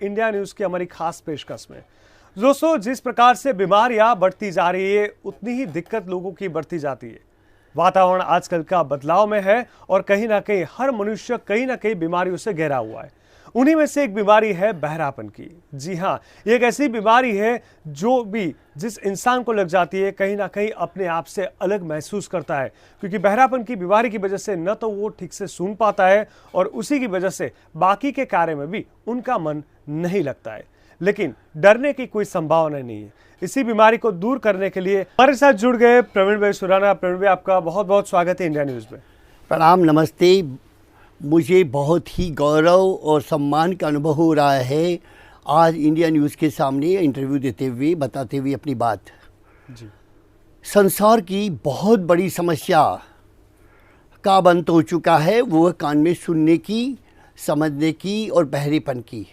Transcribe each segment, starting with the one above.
India news की हमारी खास पेशकश में। दोस्तों, जिस प्रकार से बीमारियां बढ़ती जा रही है उतनी ही दिक्कत लोगों की बढ़ती जाती है। वातावरण आजकल का बदलाव में है और कहीं ना कहीं हर मनुष्य कहीं ना कहीं बीमारियों से घिरा हुआ है। उन्हीं में से एक बीमारी है बहरापन की। जी हाँ, ये एक ऐसी बीमारी है जो भी जिस इंसान को लग जाती है कहीं ना कहीं अपने आप से अलग महसूस करता है, क्योंकि बहरापन की बीमारी की वजह से न तो वो ठीक से सुन पाता है और उसी की वजह से बाकी के कार्य में भी उनका मन नहीं लगता है। लेकिन डरने की कोई संभावना नहीं है। इसी बीमारी को दूर करने के लिए हमारे साथ जुड़ गए प्रवीण भाई सुराना। प्रवीण भाई, आपका बहुत बहुत स्वागत है इंडिया न्यूज में। प्रणाम, नमस्ते। मुझे बहुत ही गौरव और सम्मान का अनुभव हो रहा है आज इंडिया न्यूज़ के सामने इंटरव्यू देते हुए, बताते हुए अपनी बात। जी। संसार की बहुत बड़ी समस्या का अंत हो चुका है, वो कान में सुनने की, समझने की और बहरेपन की।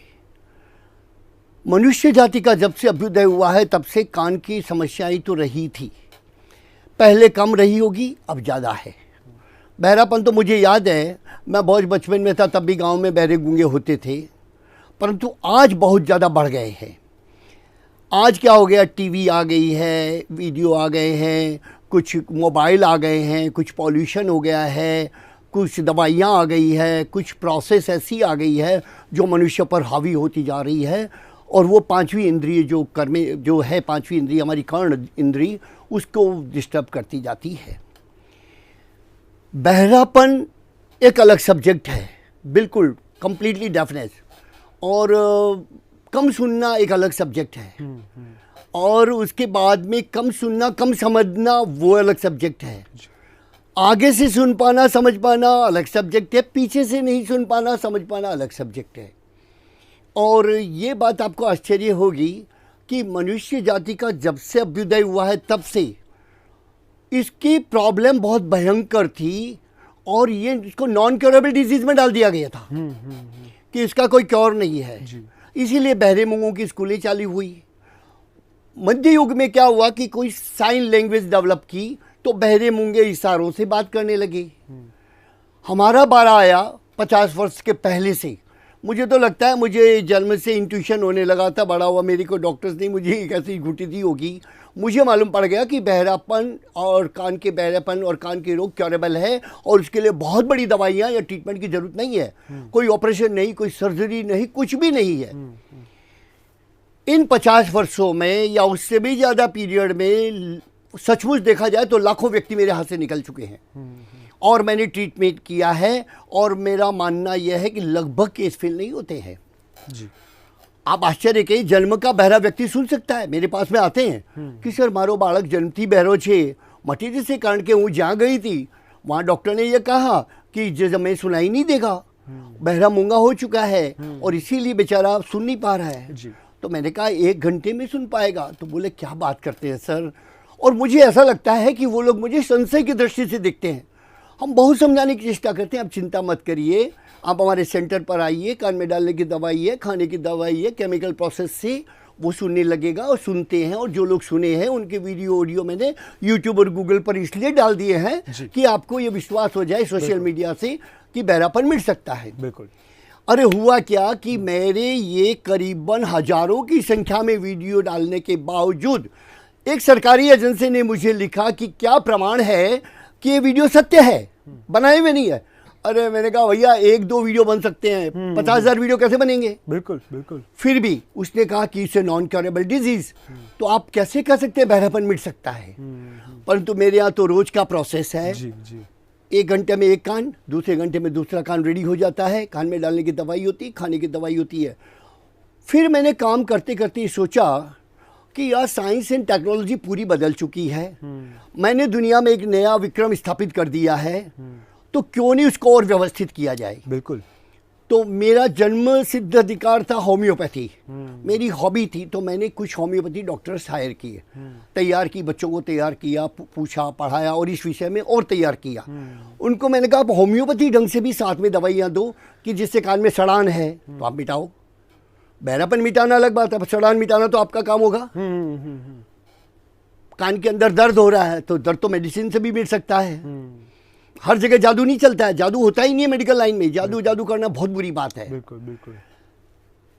मनुष्य जाति का जब से अभ्युदय हुआ है तब से कान की समस्याएं तो रही थी, पहले कम रही होगी, अब ज़्यादा है। बहरापन तो मुझे याद है, मैं बहुत बचपन में था तब भी गांव में बहरे गूंगे होते थे, परंतु आज बहुत ज़्यादा बढ़ गए हैं। आज क्या हो गया, टीवी आ गई है, वीडियो आ गए हैं, कुछ मोबाइल आ गए हैं, कुछ पॉल्यूशन हो गया है, कुछ दवाइयाँ आ गई है, कुछ प्रोसेस ऐसी आ गई है जो मनुष्य पर हावी होती जा रही है। और वो पांचवी इंद्रिय जो है पांचवी इंद्रिय हमारी कर्ण इंद्रिय, उसको डिस्टर्ब करती जाती है। बहरापन एक अलग सब्जेक्ट है, बिल्कुल कंप्लीटली डेफनेस। और कम सुनना एक अलग सब्जेक्ट है। और उसके बाद में कम सुनना, कम समझना, वो अलग सब्जेक्ट है। आगे से सुन पाना, समझ पाना अलग सब्जेक्ट है, पीछे से नहीं सुन पाना, समझ पाना अलग सब्जेक्ट है। और ये बात आपको आश्चर्य होगी कि मनुष्य जाति का जब से अभ्युदय हुआ है तब से इसकी प्रॉब्लम बहुत भयंकर थी और ये इसको नॉन क्योरेबल डिजीज में डाल दिया गया था कि इसका कोई क्योर नहीं है। इसीलिए बहरे मूंगों की स्कूलें चालू हुई। मध्य युग में क्या हुआ कि कोई साइन लैंग्वेज डेवलप की तो बहरे मूंगे इशारों से बात करने लगे। हमारा बारा आया 50 वर्ष के पहले से। मुझे तो लगता है मुझे जन्म से इंट्यूशन होने लगा था, बड़ा हुआ मेरे को डॉक्टर्स ने मुझे एक ऐसी घुटी दी होगी, मुझे मालूम पड़ गया कि बहरापन और कान के बहरापन और कान के रोग क्योरेबल है और उसके लिए बहुत बड़ी दवाइयाँ या ट्रीटमेंट की जरूरत नहीं है। कोई ऑपरेशन नहीं, कोई सर्जरी नहीं, कुछ भी नहीं है। इन 50 वर्षों में या उससे भी ज़्यादा पीरियड में सचमुच देखा जाए तो लाखों व्यक्ति मेरे हाथ से निकल चुके हैं और मैंने ट्रीटमेंट किया है। और मेरा मानना यह है कि लगभग केस फेल नहीं होते हैं। जी। आप आश्चर्य के, जन्म का बहरा व्यक्ति सुन सकता है। मेरे पास में आते हैं कि सर मारो बालक जन्मती बहरो छे, मटी जिसे कारण के हूँ जहाँ गई थी वहाँ डॉक्टर ने यह कहा कि जब मैं सुनाई नहीं देगा, बहरा मूंगा हो चुका है और इसीलिए बेचारा सुन नहीं पा रहा है। जी। तो मैंने कहा 1 घंटे में सुन पाएगा। तो बोले क्या बात करते हैं सर। और मुझे ऐसा लगता है कि वो लोग मुझे संशय की दृष्टि से देखते हैं। हम बहुत समझाने की चेष्टा करते हैं, आप चिंता मत करिए, आप हमारे सेंटर पर आइए, कान में डालने की दवाई है, खाने की दवाई है, केमिकल प्रोसेस से वो सुनने लगेगा। और सुनते हैं, और जो लोग सुने हैं उनके वीडियो ऑडियो मैंने यूट्यूब और गूगल पर इसलिए डाल दिए हैं कि आपको ये विश्वास हो जाए सोशल मीडिया से कि बहरापन मिट सकता है। बिल्कुल। अरे हुआ क्या कि मेरे ये करीबन हजारों की संख्या में वीडियो डालने के बावजूद एक सरकारी एजेंसी ने मुझे लिखा कि क्या प्रमाण है कि ये वीडियो सत्य है, बनाए हुए नहीं है। अरे मैंने कहा भैया 1-2 वीडियो बन सकते हैं, 50,000 वीडियो कैसे बनेंगे। बिल्कुल बिल्कुल। फिर भी उसने कहा कि इसे नॉन क्योरेबल डिजीज, तो आप कैसे कह सकते हैं बहरापन मिट सकता है। परंतु मेरे यहाँ तो रोज का प्रोसेस है। जी जी। 1 घंटे में एक कान, दूसरे घंटे में दूसरा कान रेडी हो जाता है। कान में डालने की दवाई होती है, खाने की दवाई होती है। फिर मैंने काम करते करते सोचा कि यार साइंस एंड टेक्नोलॉजी पूरी बदल चुकी है। मैंने दुनिया में एक नया विक्रम स्थापित कर दिया है, तो क्यों नहीं उसको और व्यवस्थित किया जाए। बिल्कुल। तो मेरा जन्म सिद्ध अधिकार था होम्योपैथी, मेरी हॉबी थी। तो मैंने कुछ होम्योपैथी डॉक्टर्स हायर किए, तैयार की, बच्चों को तैयार किया, पूछा, पढ़ाया और इस विषय में और तैयार किया। उनको मैंने कहा आप होम्योपैथी ढंग से भी साथ में दवाइयाँ दो कि जिससे कान में सड़ान है तो आप मिटाओ। बहरापन मिटाना अलग बात है, सड़ान मिटाना तो आपका काम होगा। कान के अंदर दर्द हो रहा है तो दर्द तो मेडिसिन से भी मिट सकता है। हर जगह जादू नहीं चलता है, जादू होता ही नहीं है मेडिकल लाइन में। जादू करना बहुत बुरी बात है। बिल्कुल बिल्कुल।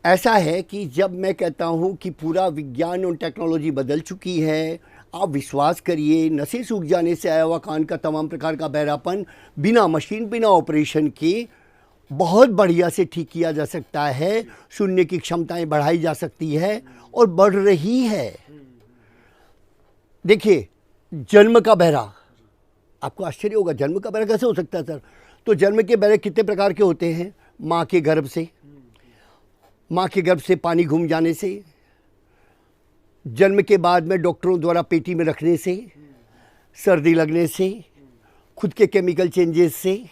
ऐसा है कि जब मैं कहता हूँ कि पूरा विज्ञान और टेक्नोलॉजी बदल चुकी है, आप विश्वास करिए, नसें सूख जाने से आया हुआ कान का तमाम प्रकार का बहरापन बिना मशीन, बिना ऑपरेशन के बहुत बढ़िया से ठीक किया जा सकता है। सुनने की क्षमताएं बढ़ाई जा सकती है और बढ़ रही है। देखिए, जन्म का बहरा, आपको आश्चर्य होगा, जन्म का बहरा कैसे हो सकता है सर? तो जन्म के बहरे कितने प्रकार के होते हैं? माँ के गर्भ से पानी घूम जाने से, जन्म के बाद में डॉक्टरों द्वारा पेटी में रखने से, सर्दी लगने से, खुद के केमिकल चेंजेस से,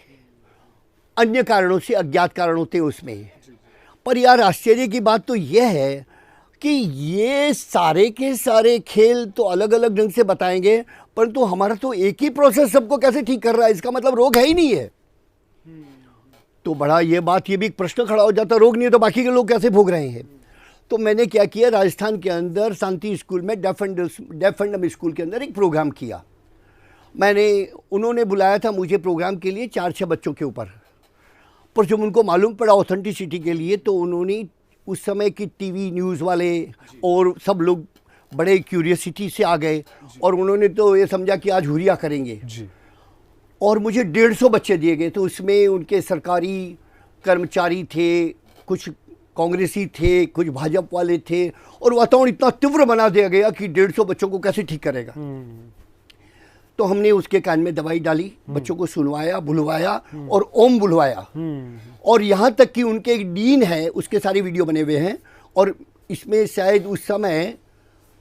अन्य कारणों से, अज्ञात कारण होते हैं उसमें। पर यार आश्चर्य की बात तो यह है कि ये सारे के सारे खेल तो अलग अलग ढंग से बताएंगे, परंतु हमारा तो एक ही प्रोसेस सबको कैसे ठीक कर रहा है? इसका मतलब रोग है ही नहीं है। तो बड़ा ये बात, ये भी एक प्रश्न खड़ा हो जाता, रोग नहीं है तो बाकी के लोग कैसे भोग रहे हैं? तो मैंने क्या किया, राजस्थान के अंदर शांति स्कूल में, डेफ एंड डम स्कूल के अंदर एक प्रोग्राम किया। उन्होंने बुलाया था मुझे प्रोग्राम के लिए 4-6 बच्चों के ऊपर। पर जब उनको मालूम पड़ा ऑथेंटिसिटी के लिए, तो उन्होंने उस समय की टीवी न्यूज़ वाले और सब लोग बड़े क्यूरियसिटी से आ गए और उन्होंने तो ये समझा कि आज हुरिया करेंगे जी। और मुझे 150 बच्चे दिए गए। तो उसमें उनके सरकारी कर्मचारी थे, कुछ कांग्रेसी थे, कुछ भाजपा वाले थे, और वातावरण इतना तीव्र बना दिया गया कि 150 बच्चों को कैसे ठीक करेगा। तो हमने उसके कान में दवाई डाली, बच्चों को सुनवाया, बुलवाया और ओम बुलवाया। और यहाँ तक कि उनके एक डीन है, उसके सारे वीडियो बने हुए हैं। और इसमें शायद उस समय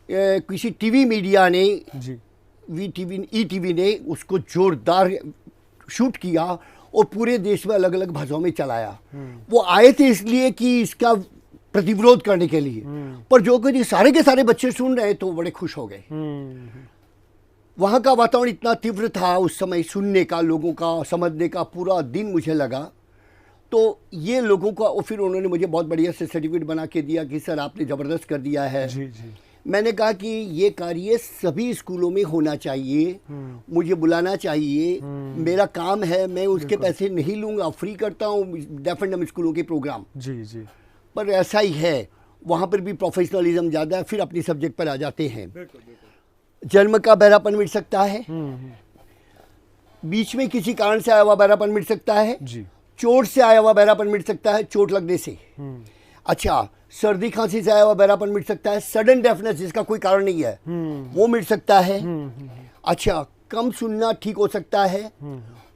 किसी टीवी मीडिया ने, ईटीवी ने उसको जोरदार शूट किया और पूरे देश में अलग अलग भाषाओं में चलाया। वो आए थे इसलिए कि इसका प्रतिविरोध करने के लिए, पर जो कि सारे के सारे बच्चे सुन रहे तो बड़े खुश हो गए। वहाँ का वातावरण इतना तीव्र था उस समय, सुनने का, लोगों का समझने का, पूरा दिन मुझे लगा। तो ये लोगों का, और फिर उन्होंने मुझे बहुत बढ़िया से सर्टिफिकेट बना के दिया कि सर आपने ज़बरदस्त कर दिया है। जी। मैंने कहा कि ये कार्य सभी स्कूलों में होना चाहिए, मुझे बुलाना चाहिए, मेरा काम है, मैं उसके पैसे नहीं लूँगा, फ्री करता हूँ डेफ एंड डम स्कूलों के प्रोग्राम। जी। पर ऐसा ही है, वहाँ पर भी प्रोफेशनलिज्म ज़्यादा है। फिर अपनी सब्जेक्ट पर आ जाते हैं। जन्म का बहरापन मिट सकता है, बीच में किसी कारण से आया हुआ बहरापन मिट सकता है जी। चोट से आया हुआ बहरापन मिट सकता है, चोट लगने से। अच्छा, सर्दी खांसी से आया हुआ बहरापन मिट सकता है। सडन डेफनेस जिसका कोई कारण नहीं है, वो मिट सकता है। अच्छा, कम सुनना ठीक हो सकता है।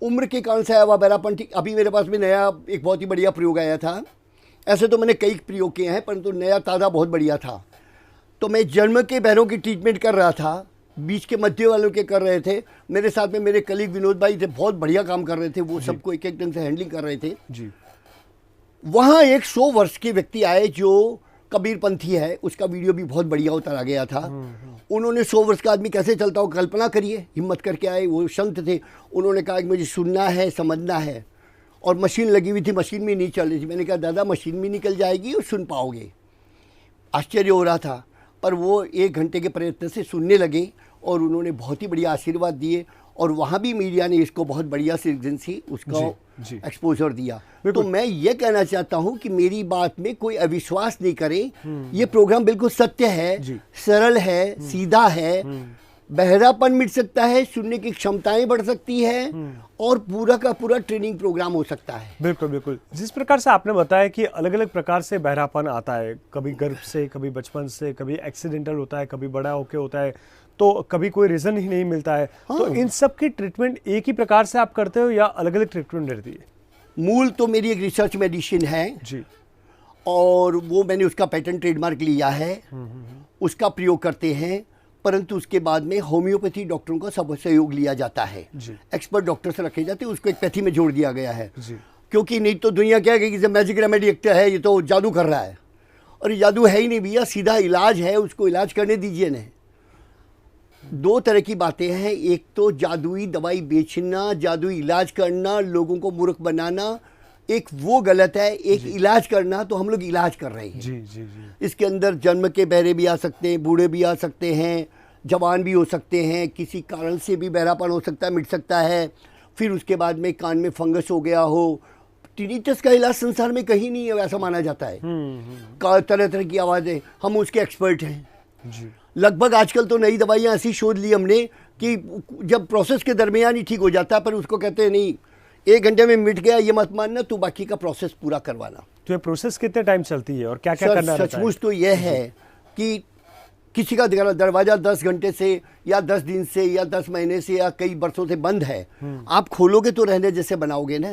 उम्र के कारण से आया हुआ बहरापन ठीक। अभी मेरे पास में नया एक बहुत ही बढ़िया प्रयोग आया था। ऐसे तो मैंने कई प्रयोग किए हैं, परंतु नया ताज़ा बहुत बढ़िया था। तो मैं जन्म के बहरों की ट्रीटमेंट कर रहा था, बीच के मध्य वालों के कर रहे थे। मेरे साथ में मेरे कलीग विनोद भाई थे, बहुत बढ़िया काम कर रहे थे, वो सबको एक एक ढंग से हैंडलिंग कर रहे थे जी। वहाँ एक 100 वर्ष के व्यक्ति आए जो कबीरपंथी है, उसका वीडियो भी बहुत बढ़िया उतारा गया था। उन्होंने 100 वर्ष का आदमी कैसे चलता हो कल्पना करिए, हिम्मत करके आए, वो संत थे। उन्होंने कहा कि मुझे सुनना है, समझना है, और मशीन लगी हुई थी, मशीन भी नहीं चल रही थी। मैंने कहा दादा मशीन भी निकल जाएगी और सुन पाओगे। आश्चर्य हो रहा था, पर वो 1 घंटे के प्रयत्न से सुनने लगे और उन्होंने बहुत ही बढ़िया आशीर्वाद दिए। और वहाँ भी मीडिया ने इसको बहुत बढ़िया से एजेंसी उसका एक्सपोजर दिया। तो मैं ये कहना चाहता हूँ कि मेरी बात में कोई अविश्वास नहीं करे। ये प्रोग्राम बिल्कुल सत्य है, सरल है, सीधा है। बहरापन मिट सकता है, सुनने की क्षमताएं बढ़ सकती है और पूरा का पूरा ट्रेनिंग प्रोग्राम हो सकता है। बिल्कुल बिल्कुल। जिस प्रकार से आपने बताया कि अलग अलग प्रकार से बहरापन आता है, कभी गर्भ से, कभी बचपन से, कभी एक्सीडेंटल होता है, कभी बड़ा होके होता है, तो कभी कोई रीजन ही नहीं मिलता है। हाँ। तो इन सब की ट्रीटमेंट एक ही प्रकार से आप करते हो या अलग अलग ट्रीटमेंट रहती है? मूल तो मेरी एक रिसर्च मेडिसिन है जी, और वो मैंने उसका पेटेंट ट्रेडमार्क लिया है, उसका प्रयोग करते हैं। परंतु उसके बाद में होम्योपैथी डॉक्टरों का सब सहयोग लिया जाता है, एक्सपर्ट डॉक्टर से रखे जाते हैं, उसको एक पैथी में जोड़ दिया गया है जी। क्योंकि नहीं तो दुनिया क्या है कि मैजिक रेमेडी एक्टर है, ये तो जादू कर रहा है, और ये जादू है ही नहीं भैया, सीधा इलाज है, उसको इलाज करने दीजिए ना। 2 तरह की बातें हैं, एक तो जादुई दवाई बेचना, जादुई इलाज करना, लोगों को मूर्ख बनाना, एक वो गलत है। एक इलाज करना, तो हम लोग इलाज कर रहे हैं जी। इसके अंदर जन्म के बहरे भी आ सकते हैं, बूढ़े भी आ सकते हैं, जवान भी हो सकते हैं, किसी कारण से भी बहरापन हो सकता है, मिट सकता है। फिर उसके बाद में कान में फंगस हो गया हो, टिनिटस का इलाज संसार में कहीं नहीं है, वैसा माना जाता है। तरह तरह की आवाज़ें, हम उसके एक्सपर्ट हैं जी। लगभग। आजकल तो नई दवाइयाँ ऐसी शोध ली हमने कि जब प्रोसेस के दरमियान ही ठीक हो जाता है, पर उसको कहते हैं नहीं 1 घंटे में मिट गया ये मत मानना, तो बाकी का प्रोसेस पूरा करवाना। तो ये प्रोसेस कितने टाइम चलती है और क्या क्या करना रहता है? सचमुच तो यह है कि किसी का दरवाजा 10 घंटे से या 10 दिन से या 10 महीने से या कई बरसों से बंद है, आप खोलोगे तो रहने जैसे बनाओगे ना।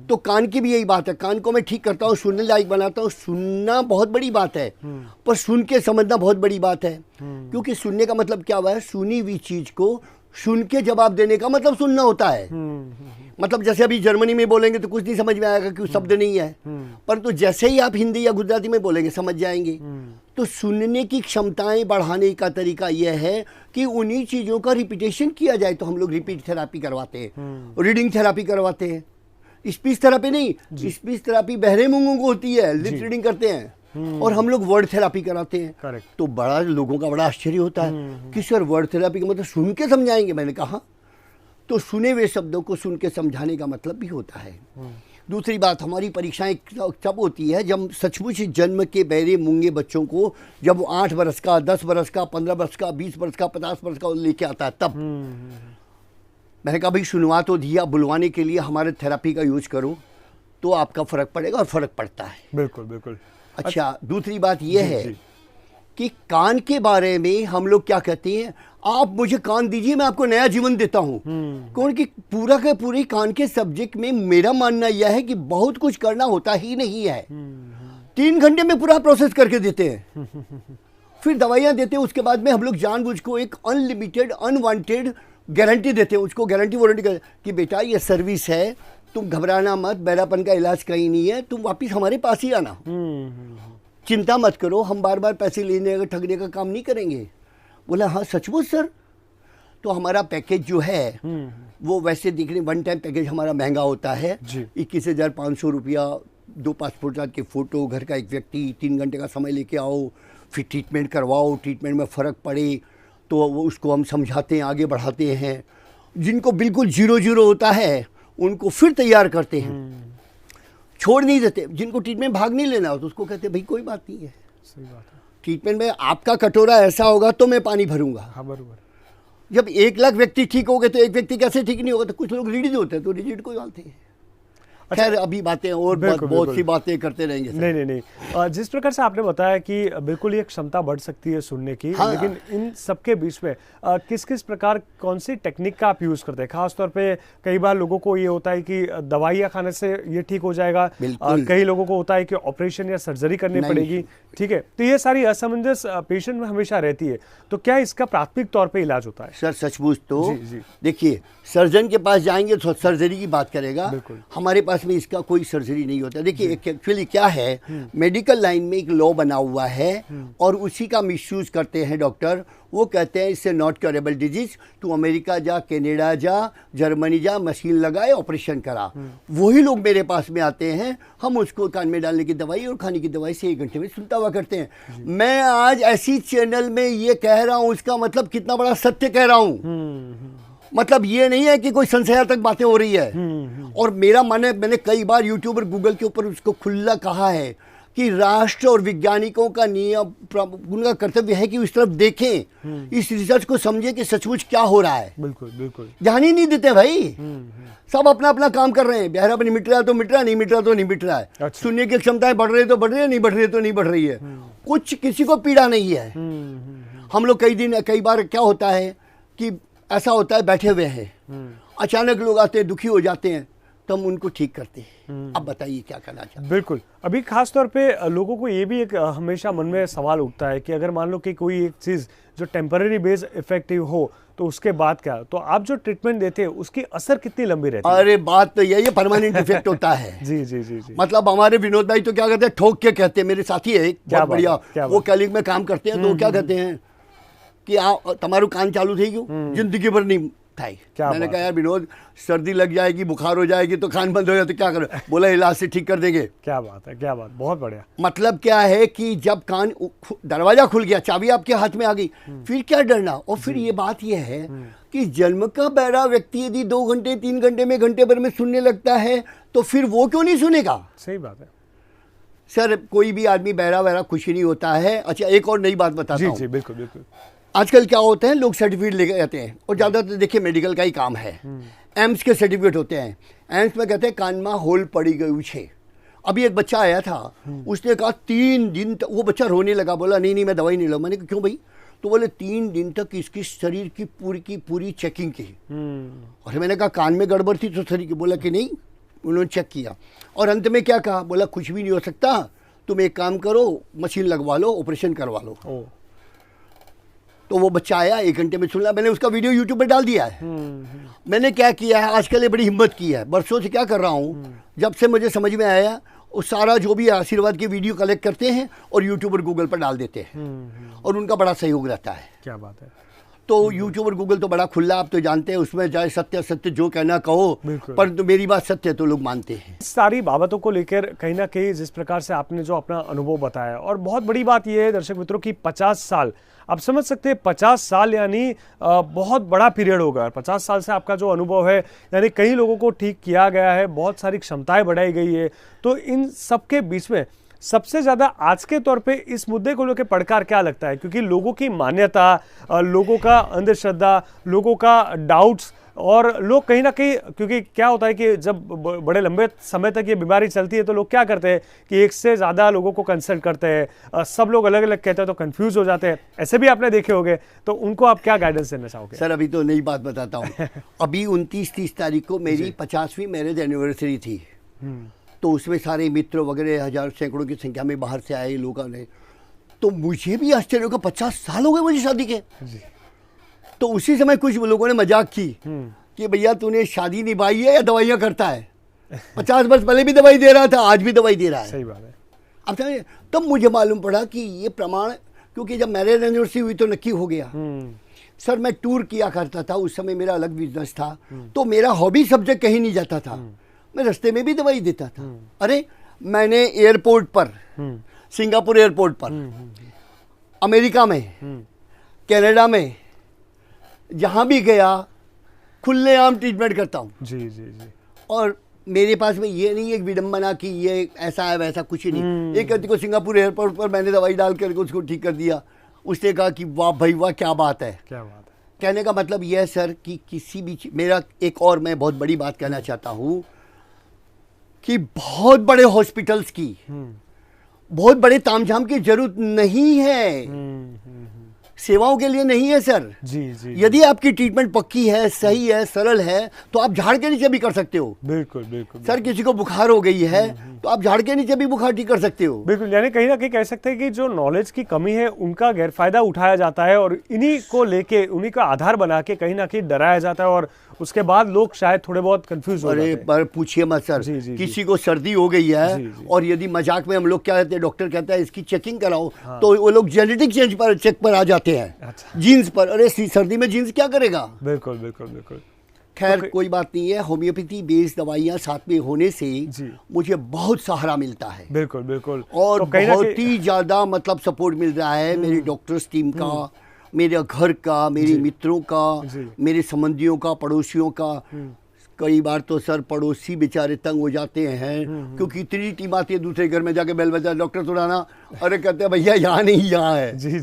तो कान की भी यही बात है, कान को मैं ठीक करता हूँ, सुनने लायक बनाता हूँ। सुनना बहुत बड़ी बात है, पर सुन के समझना बहुत बड़ी बात है। क्योंकि सुनने का मतलब क्या हुआ है, सुनी हुई चीज को सुन के जवाब देने का मतलब सुनना होता है। मतलब जैसे अभी जर्मनी में बोलेंगे तो कुछ नहीं समझ में आएगा क्योंकि शब्द नहीं है, परंतु जैसे ही आप हिंदी या गुजराती में बोलेंगे समझ जाएंगे। तो सुनने की क्षमताएं बढ़ाने का तरीका यह है कि उन्हीं चीज़ों का रिपीटेशन किया जाए। तो हम लोग रिपीट थेरापी करवाते हैं, रीडिंग थेरापी करवाते हैं, स्पीच थेरापी नहीं, स्पीच थेरापी बहरे मूंगों को होती है, लिप रीडिंग करते हैं, और हम लोग वर्ड थेरापी कराते हैं। करेक्ट। तो बड़ा लोगों का बड़ा आश्चर्य होता है कि सर वर्ड थेरापी का मतलब सुन के समझाएंगे। मैंने कहा तो सुने हुए शब्दों को सुन के समझाने का मतलब भी होता है। दूसरी बात, हमारी परीक्षाएं तब होती है जब सचमुच जन्म के बहरे मूंगे बच्चों को, जब वो 8 बरस का, 10 बरस का, 15 बरस का, 20 बरस का, 50 बरस का लेके आता है तब। मैंने कहा भाई सुनवा तो दिया, बुलवाने के लिए हमारे थेरापी का यूज करो तो आपका फर्क पड़ेगा, और फर्क पड़ता है। बिल्कुल बिल्कुल। अच्छा, दूसरी बात यह है कि कान के बारे में हम लोग क्या कहते हैं, आप मुझे कान दीजिए मैं आपको नया जीवन देता हूं। कौन कि पूरा का पूरी कान के सब्जेक्ट में मेरा मानना यह है कि बहुत कुछ करना होता ही नहीं है। 3 घंटे में पूरा प्रोसेस करके देते हैं, फिर दवाइयां देते हैं। उसके बाद में हम लोग जानबूझ को एक अनलिमिटेड अनवांटेड गारंटी देते हैं, उसको गारंटी वारंटी कि बेटा ये सर्विस है, तुम घबराना मत, बहरापन का इलाज कहीं नहीं है, तुम वापिस हमारे पास ही आना, चिंता मत करो, हम बार बार पैसे लेने का ठगने का काम नहीं करेंगे। बोला हाँ सचमुच सर। तो हमारा पैकेज जो है वो वैसे दिखने 1 टाइम पैकेज हमारा महंगा होता है, 21,500 रुपया, 2 पासपोर्ट साइज के फ़ोटो, घर का एक व्यक्ति, 3 घंटे का समय लेके आओ, फिर ट्रीटमेंट करवाओ, ट्रीटमेंट में फ़र्क पड़े तो वो उसको हम समझाते हैं, आगे बढ़ाते हैं। जिनको बिल्कुल 0 होता है उनको फिर तैयार करते हैं, छोड़ नहीं देते। जिनको ट्रीटमेंट भाग नहीं लेना हो तो उसको कहते हैं भाई कोई बात नहीं है, सही बात है, ट्रीटमेंट में आपका कटोरा ऐसा होगा तो मैं पानी भरूंगा। हाँ बराबर। जब 1 लाख व्यक्ति ठीक हो गए तो एक व्यक्ति कैसे ठीक नहीं होगा? तो कुछ लोग रिजिड होते हैं तो रिजिड को डालते हैं। खैर अभी बातें और बहुत सी बातें करते रहेंगे। नहीं, जिस प्रकार से आपने बताया कि बिल्कुल ये क्षमता बढ़ सकती है सुनने की, हाँ, लेकिन इन सबके बीच में किस किस प्रकार कौन सी टेक्निक का आप यूज करते हैं? खासतौर पे कई बार लोगों को ये होता है कि दवाइयाँ खाने से ये ठीक हो जाएगा, कई लोगों को होता है कि ऑपरेशन या सर्जरी करनी पड़ेगी, ठीक है। तो ये सारी असमंजस पेशेंट में हमेशा रहती है, तो क्या इसका प्राथमिक तौर पर इलाज होता है? सर सचमुच तो देखिए, सर्जन के पास जाएंगे तो सर्जरी की बात करेगा, हमारे पास में इसका कोई सर्जरी नहीं होता। देखिए एक्चुअली क्या है, मेडिकल लाइन में एक लॉ बना हुआ है और उसी का मिसयूज करते हैं डॉक्टर। वो कहते हैं इससे नॉट क्योरेबल डिजीज, तू अमेरिका जा, कनाडा जा, जर्मनी जा, मशीन लगाए, ऑपरेशन करा। वही लोग मेरे पास में आते हैं, हम उसको कान में डालने की दवाई और खाने की दवाई से 1 घंटे में सुनता हुआ करते हैं। मैं आज ऐसी चैनल में ये कह रहा हूँ, इसका मतलब कितना बड़ा सत्य कह रहा हूँ। मतलब ये नहीं है कि कोई संशयात्मक बातें हो रही है। और मेरा मन है, मैंने कई बार यूट्यूब और गूगल के ऊपर उसको खुला कहा है कि राष्ट्र और वैज्ञानिकों का नियम, उनका कर्तव्य है कि उस तरफ देखें, इस रिसर्च को समझे कि सचमुच क्या हो रहा है। बिल्कुल बिल्कुल ध्यान ही नहीं देते भाई, सब अपना अपना काम कर रहे हैं। बहरापन मिट रहा है तो मिट रहा है, नहीं मिट रहा तो नहीं मिट रहा है। अच्छा। सुनने की क्षमताएं बढ़ रही है तो बढ़ रही है, नहीं बढ़ रही है तो नहीं बढ़ रही है। कुछ किसी को पीड़ा नहीं है। हम लोग कई बार क्या होता है कि ऐसा होता है, बैठे हुए हैं, अचानक लोग आते हैं, दुखी हो जाते हैं, तो हम उनको ठीक करते हैं। अब बताइए क्या करना चाहिए? बिल्कुल। अभी खास तौर पे लोगों को ये भी एक हमेशा मन में सवाल उठता है कि अगर मान लो कि कोई एक चीज़ जो टेम्पररी बेस इफेक्टिव हो तो उसके बाद क्या? तो आप जो ट्रीटमेंट देते हैं उसकी असर कितनी लंबी रहती है? अरे बात तो यही है, परमानेंट इफेक्ट होता है। जी जी जी जी। मतलब हमारे विनोद भाई तो क्या कहते हैं, ठोक के कहते हैं, मेरे साथी है बहुत बढ़िया, वो कलीग में काम करते हैं, तो क्या कहते हैं कि તમારું કાન ચાલુ થઈ ગયું, જિંદગી ભર નહીં मैंने कहा यार विनोद, सर्दी लग जाएगी, बुखार हो जाएगी तो कान बंद हो जाए तो क्या करो? बोला इलाज से ठीक कर देंगे। क्या बात है, क्या बात, बहुत बढ़िया। मतलब क्या है कि जब कान दरवाजा खुल गया, चाबी आपके हाथ में आ गई, फिर क्या डरना। और फिर ये बात ये है कि जन्म का बहरा व्यक्ति यदि 2 घंटे 3 घंटे में, घंटे भर में सुनने लगता है तो फिर वो क्यों नहीं सुनेगा? सही बात है सर, कोई भी आदमी बहरा बहरा खुश ही नहीं होता है। अच्छा, एक और नई बात बताता हूँ। जी, बिल्कुल बिल्कुल। आजकल क्या होता है, लोग सर्टिफिकेट लेके जाते हैं और ज़्यादातर देखिए मेडिकल का ही काम है। एम्स के सर्टिफिकेट होते हैं। एम्स में कहते हैं कान में होल पड़ी गई छे। अभी एक बच्चा आया था, उसने कहा 3 दिन तक, वो बच्चा रोने लगा, बोला नहीं मैं दवाई नहीं लूँ। मैंने कहा क्यों भाई? तो बोले 3 दिन तक इसकी शरीर की पूरी चेकिंग की। और मैंने कहा कान में गड़बड़ थी तो शरीर की? बोला कि नहीं, उन्होंने चेक किया और अंत में क्या कहा? बोला कुछ भी नहीं हो सकता, तुम एक काम करो, मशीन लगवा लो, ऑपरेशन करवा लो। तो वो बच्चा आया, 1 घंटे में सुन लिया। मैंने उसका वीडियो यूट्यूब पर डाल दिया है। मैंने क्या किया है, आजकल ये बड़ी हिम्मत की है, बरसों से क्या कर रहा हूँ, जब से मुझे समझ में आया, वो सारा जो भी आशीर्वाद की वीडियो कलेक्ट करते हैं और यूट्यूब और गूगल पर डाल देते हैं और उनका बड़ा सहयोग रहता है। क्या बात है। तो यूट्यूब और गूगल तो बड़ा खुला, आप तो जानते हैं, उसमें जाए सत्य जो कहना कहो, पर तो मेरी बात सत्य है तो लोग मानते हैं। सारी बाबतों को लेकर कहीं ना कहीं जिस प्रकार से आपने जो अपना अनुभव बताया, और बहुत बड़ी बात यह है दर्शक मित्रों की 50 साल, आप समझ सकते हैं 50 साल यानी बहुत बड़ा पीरियड होगा। 50 साल से आपका जो अनुभव है, यानी कई लोगों को ठीक किया गया है, बहुत सारी क्षमताएं बढ़ाई गई है। तो इन सबके बीच में सबसे ज़्यादा आज के तौर पे इस मुद्दे को लेकर पड़कार क्या लगता है? क्योंकि लोगों की मान्यता, लोगों का अंधश्रद्धा, लोगों का डाउट्स, और लोग कहीं ना कहीं, क्योंकि क्या होता है कि जब बड़े लंबे समय तक ये बीमारी चलती है तो लोग क्या करते हैं कि एक से ज़्यादा लोगों को कंसल्ट करते हैं, सब लोग अलग अलग कहते हैं तो कंफ्यूज हो जाते हैं। ऐसे भी आपने देखे होंगे, तो उनको आप क्या गाइडेंस देना चाहोगे? सर अभी तो नई बात बताता हूँ। अभी 29-30 तारीख को मेरी 50वीं मैरिज एनिवर्सरी थी। तो उसमें सारे मित्र वगैरह हज़ार सैकड़ों की संख्या में बाहर से आए लोगों ने। तो मुझे भी आश्चर्य होगा, 50 साल हो गए मुझे शादी के। तो उसी समय कुछ लोगों ने मजाक की कि भैया तूने शादी निभाई है या दवाइयाँ करता है? 50 वर्ष पहले भी दवाई दे रहा था, आज भी दवाई दे रहा है। सही बात है। अब समझे, तब मुझे मालूम पड़ा कि ये प्रमाण, क्योंकि जब मैरिज एनिवर्सरी हुई तो नक्की हो गया। सर मैं टूर किया करता था, उस समय मेरा अलग बिजनेस था, तो मेरा हॉबी सब्जेक्ट कहीं नहीं जाता था। मैं रास्ते में भी दवाई देता था। अरे मैंने एयरपोर्ट पर, सिंगापुर एयरपोर्ट पर, अमेरिका में, कनाडा में, जहाँ भी गया खुलेआम ट्रीटमेंट करता हूँ। जी। और मेरे पास में ये नहीं एक विडम्बना कि ये ऐसा है वैसा, कुछ ही नहीं। एक व्यक्ति को सिंगापुर एयरपोर्ट पर मैंने दवाई डाल कर उसको ठीक कर दिया। उसने कहा कि वाह भाई वाह, क्या बात है, क्या बात है। कहने का मतलब यह है सर कि किसी भी मेरा एक और मैं बहुत बड़ी बात कहना चाहता हूँ कि बहुत बड़े हॉस्पिटल्स की, बहुत बड़े तामझाम की जरूरत नहीं है, सेवाओं के लिए नहीं है सर। जी। यदि आपकी ट्रीटमेंट पक्की है, सही है, सरल है, तो आप झाड़ के नीचे भी कर सकते हो। बिल्कुल। सर किसी को बुखार हो गई है तो आप झाड़ के नीचे भी बुखार ठीक कर सकते हो। बिल्कुल, यानी कहीं ना कहीं कह सकते हैं कि जो नॉलेज की कमी है उनका गैरफायदा उठाया जाता है और इन्हीं को लेके, उन्हीं का आधार बना के कहीं ना कहीं डराया जाता है और उसके बाद लोग शायद थोड़े बहुत कंफ्यूज हो जाते हैं। पर पूछिए मत सर। किसी को सर्दी हो गई है और यदि मजाक में हम लोग क्या कहते हैं, डॉक्टर कहता है इसकी चेकिंग कराओ, तो वो लोग जेनेटिक चेक पर आ जाते हैं। अच्छा। जीन्स पर, अरे सर्दी में जीन्स क्या करेगा? बिल्कुल। खैर कोई बात नहीं है, होम्योपैथी बेस्ड दवाइयाँ साथ में होने से मुझे बहुत सहारा मिलता है। बिल्कुल। और तो बहुत ही ज्यादा मतलब सपोर्ट मिल रहा है मेरी डॉक्टर्स टीम का, मेरे घर का, मेरे मित्रों का, मेरे संबंधियों का, पड़ोसियों का। कई बार तो सर पड़ोसी बेचारे तंग हो जाते हैं क्योंकि इतनी टीम आती है दूसरे घर में जाके बेल बजा, डॉक्टर सुनाना, अरे कहते हैं भैया यहाँ नहीं यहाँ है। जी।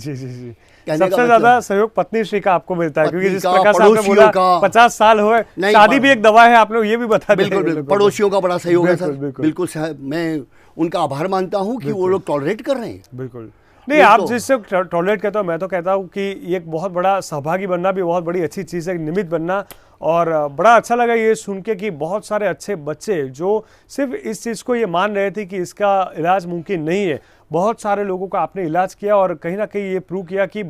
सबसे ज्यादा सहयोग पत्नी श्री का आपको मिलता है, क्योंकि जिस प्रकार से आपने बोला 50 साल हुए, शादी भी एक दवा है, आपने ये भी बता दिया। बिल्कुल, पड़ोसियों का बड़ा सहयोग है सर। बिल्कुल मैं उनका आभार मानता हूँ कि वो लोग टॉलरेट कर रहे हैं। बिल्कुल नहीं, आप जिससे टॉलरेट कहते हो, मैं तो कहता हूँ कि ये एक बहुत बड़ा सहभागी बनना भी बहुत बड़ी अच्छी चीज़ है, निमित्त बनना। और बड़ा अच्छा लगा ये सुन के कि बहुत सारे अच्छे बच्चे जो सिर्फ इस चीज़ को ये मान रहे थे कि इसका इलाज मुमकिन नहीं है, बहुत सारे लोगों का आपने इलाज किया और कहीं ना कहीं ये प्रूव किया कि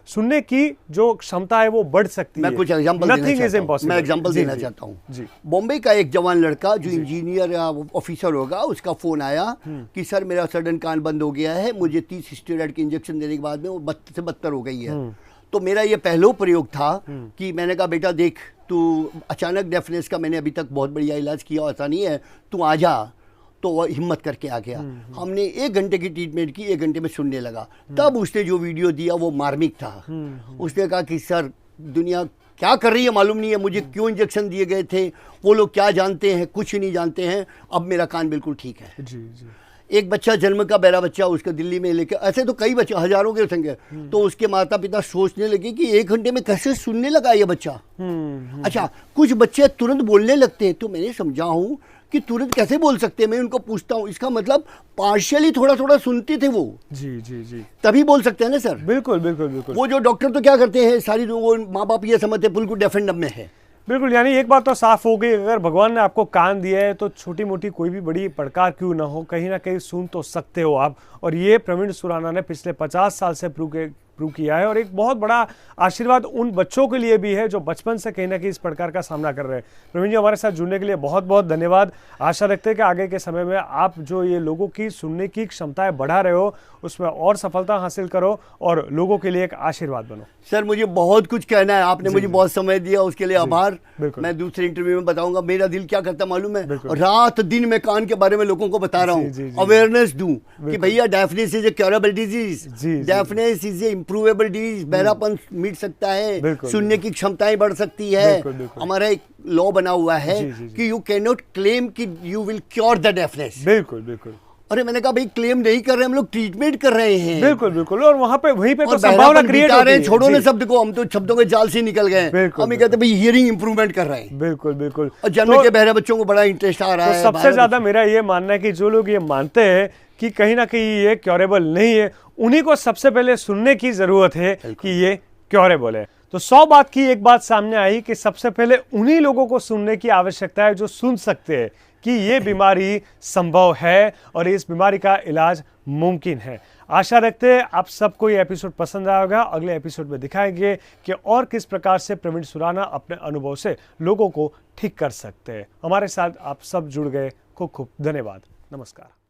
सुनने की जो क्षमता है वो बढ़ सकती है। मैं कुछ एग्जांपल देना चाहता हूँ। बॉम्बे का एक जवान लड़का जो इंजीनियर या ऑफिसर होगा, उसका फोन आया कि सर मेरा सडन कान बंद हो गया है, मुझे 30 स्टेरॉइड के इंजेक्शन देने के बाद में वो 32 से 72 हो गई है। तो मेरा ये पहला प्रयोग था कि मैंने कहा बेटा देख, तू अचानक डेफनेस का मैंने अभी तक बहुत बढ़िया इलाज किया, ऐसा नहीं है, तू आ जा। तो वो हिम्मत करके आ गया। हमने 1 घंटे की ट्रीटमेंट की, 1 घंटे में सुनने लगा। तब उसने जो वीडियो दिया वो मार्मिक था। उसने कहा कि सर दुनिया क्या कर रही है मालूम नहीं है, मुझे क्यों इंजेक्शन दिए गए थे, वो लोग क्या जानते हैं, कुछ नहीं जानते हैं, अब मेरा कान बिल्कुल ठीक है। जी जी। एक बच्चा जन्म का बहरा बच्चा उसको दिल्ली में लेके, ऐसे तो कई बच्चे हजारों के संख्या, तो उसके माता पिता सोचने लगे कि 1 घंटे में कैसे सुनने लगा ये बच्चा। अच्छा, कुछ बच्चे तुरंत बोलने लगते हैं, तो मैंने समझा हूँ कि तुरंत कैसे बोल सकते हैं। मैं उनको पूछता हूँ, इसका मतलब पार्शियली थोड़ा थोड़ा सुनते थे वो। जी जी जी। तभी बोल सकते हैं ना सर। बिल्कुल बिल्कुल बिल्कुल। वो जो डॉक्टर तो क्या करते हैं, सारी वो माँ बाप ये समझते हैं बिल्कुल डेफ एंड डम्ब में है। बिल्कुल, यानी एक बात तो साफ हो गई, अगर भगवान ने आपको कान दिया है तो छोटी मोटी कोई भी बड़ी पड़कार क्यों ना हो, कहीं ना कहीं सुन तो सकते हो आप। और ये प्रवीण सुराना ने पिछले 50 साल से प्रूव किया है, और एक बहुत बड़ा आशीर्वाद उन बच्चों के लिए भी है जो बचपन से कहीं ना कहीं इस प्रकार का सामना कर रहे हैं। प्रवीण जी, हमारे साथ जुड़ने के लिए बहुत बहुत धन्यवाद। आशा रखते हैं कि आगे के समय में आप जो ये लोगों की सुनने की क्षमताएं बढ़ा रहे हो उसमें और सफलता हासिल करो और लोगों के लिए एक आशीर्वाद बनो। सर मुझे बहुत कुछ कहना है, आपने मुझे बहुत समय दिया, उसके लिए आभार। मैं दूसरे इंटरव्यू में बताऊंगा मेरा दिल क्या करता मालूम है, रात दिन मैं कान के बारे में लोगों को बता रहा हूँ, अवेयरनेस दूं कि भैया deafness is a curable disease, deafness is a improvable disease, बहरापन मिट सकता है, सुनने की क्षमताएं बढ़ सकती है। हमारा एक लॉ बना हुआ है कि यू कैन नॉट क्लेम कि you will cure the deafness. बिल्कुल बिल्कुल। अरे मैंने कहा भाई क्लेम नहीं कर रहे, हम लोग ट्रीटमेंट कर रहे हैं। बिल्कुल बिल्कुल। और वहीं पे तो संभावना क्रिएट होती है। छोड़ो ना शब्द को, हम तो शब्दों के जाल से निकल गए। हम ये कहते हैं भाई हियरिंग इंप्रूवमेंट कर रहे हैं। बिल्कुल बिल्कुल। और जन्म के बहरे बच्चों को बड़ा इंटरेस्ट आ रहा है। सबसे ज्यादा मेरा ये मानना है कि जो लोग ये मानते हैं कि कहीं ना कहीं ये क्योरेबल नहीं है, उन्हीं को सबसे पहले सुनने की जरूरत है कि ये क्योरेबल है। तो 100 बात की एक बात सामने आई कि सबसे पहले उन्हीं लोगों को सुनने की आवश्यकता है जो सुन सकते हैं कि ये बीमारी संभव है और इस बीमारी का इलाज मुमकिन है। आशा रखते हैं आप सबको ये एपिसोड पसंद आएगा। अगले एपिसोड में दिखाएंगे कि और किस प्रकार से प्रवीण सुराना अपने अनुभव से लोगों को ठीक कर सकते हैं। हमारे साथ आप सब जुड़ गए, खूब खूब धन्यवाद। नमस्कार।